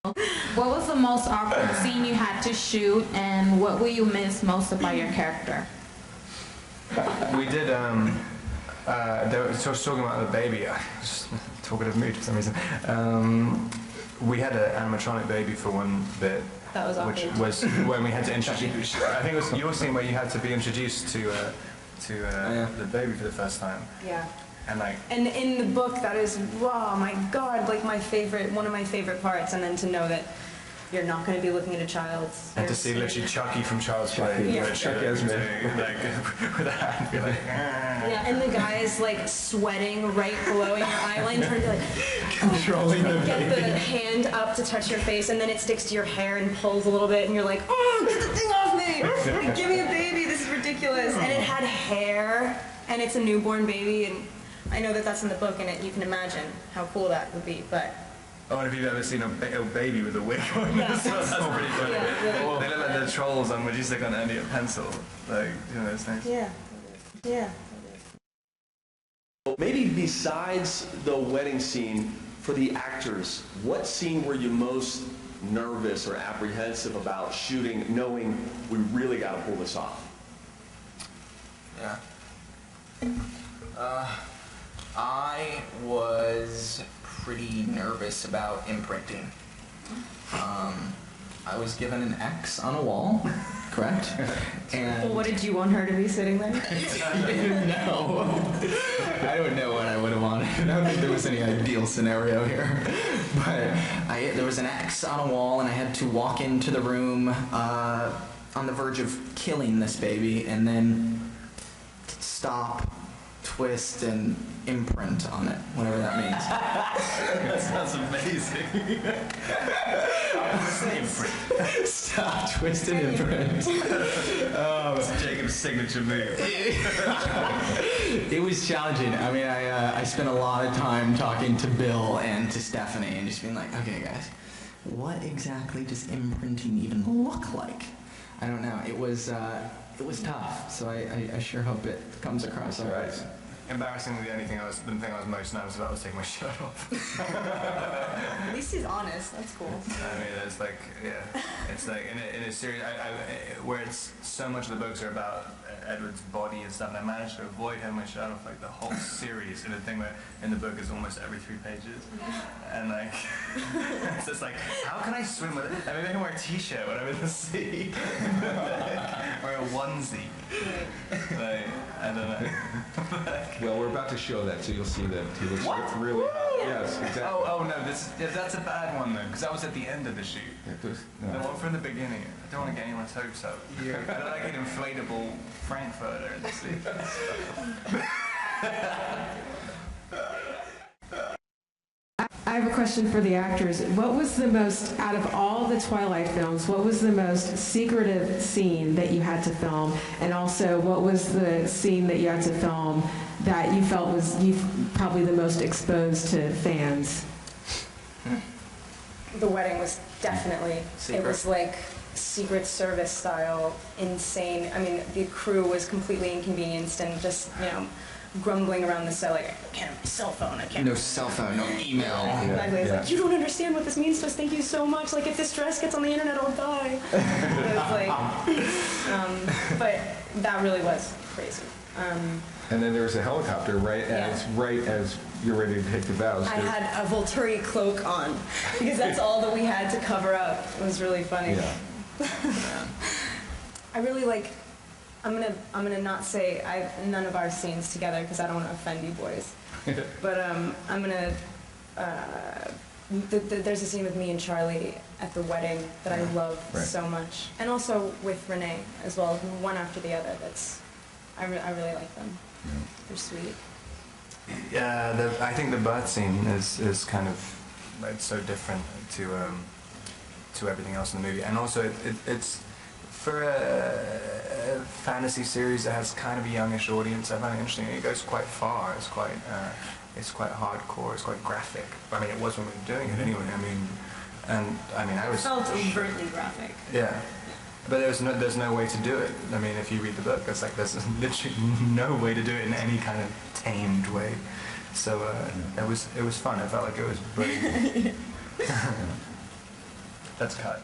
What was the most awkward scene you had to shoot, and what will you miss most about your character? We did, so I was talking about the baby, I was talkative mood for some reason. We had an animatronic baby for one bit. That was awkward. Which was when we had to introduce, I think it was your scene where you had to be introduced to the baby for the first time. Yeah. And in the book, that is, wow, my God, like one of my favorite parts, and then to know that you're not going to be looking at a child's. And to see literally Chucky from Child's Play, Chucky Esmond, with a hand, be like, yeah, and the guy is like sweating right below your eyeline, trying to like controlling the get the hand up to touch your face, and then it sticks to your hair and pulls a little bit, and you're like, oh, get the thing off me! Give me a baby, this is ridiculous. And it had hair, and it's a newborn baby, and I know that that's in the book, and you can imagine how cool that would be, but. Oh, and if you've ever seen a baby with a wig on, that's pretty funny. Yeah, they look like the trolls on when you stick on Andy a pencil, like, you know those things. Yeah, yeah. Maybe besides the wedding scene, for the actors, what scene were you most nervous or apprehensive about shooting, knowing we really got to pull this off? Yeah. I was pretty nervous about imprinting. I was given an X on a wall, correct? And Well, what did you want her to be sitting there? I didn't know. I don't know what I would have wanted. I don't think there was any ideal scenario here. But there was an X on a wall, and I had to walk into the room on the verge of killing this baby, and then stop, twist, and imprint on it, whatever that means. That sounds amazing. Stop, twist, and imprint. It's Jacob's signature move. It was challenging. I mean, I spent a lot of time talking to Bill and to Stephanie and just being like, okay, guys, what exactly does imprinting even look like? I don't know. It was tough. So I sure hope it comes across all right. Embarrassingly, the thing I was most nervous about was taking my shirt off. At least he's honest. That's cool. I mean, it's like, yeah, it's like in a series where it's so much of the books are about Edward's body and stuff, and I managed to avoid having my shirt off like the whole series. And the thing where in the book is almost every 3 pages, and like it's just like, how can I swim with it? I mean, I can wear a t-shirt when I'm in the sea, or a onesie. Like, I don't know. Well, we're about to show that, so you'll see that. He looks really hot. Yes, exactly. Oh no, that's a bad one though, because that was at the end of the shoot. No. The one from the beginning. I don't want to get anyone's hopes up. Yeah. I don't like an inflatable Frankfurter in the sea. I have a question for the actors. What was the most, out of all the Twilight films, what was the most secretive scene that you had to film? And also, what was the scene that you had to film that you felt was probably the most exposed to fans? The wedding was definitely, Secret. It was like Secret Service style, insane. I mean, the crew was completely inconvenienced and just, grumbling around the set like, I can't have my cell phone, I can't. No cell phone, no email. Exactly. It's like, you don't understand what this means to us, thank you so much. Like, if this dress gets on the internet, I'll die. It was like, but that really was crazy. And then there was a helicopter right as you're ready to take the vows. I had a Volturi cloak on because that's all that we had to cover up. It was really funny. Yeah. I really like. I'm gonna not say none of our scenes together because I don't want to offend you boys. But I'm gonna. There's a scene with me and Charlie at the wedding that I love so much, and also with Renee as well, one after the other. I really like them. Yeah. They're sweet. Yeah, I think the birth scene is kind of, it's so different to everything else in the movie, and also it's for a fantasy series that has kind of a youngish audience. I find it interesting. It goes quite far. It's quite hardcore. It's quite graphic. I mean, it was when we were doing it anyway. I was. It felt overtly graphic. Yeah. But there's no way to do it. I mean, if you read the book, there's literally no way to do it in any kind of tamed way. So it was fun. I felt like it was brilliant. That's cut.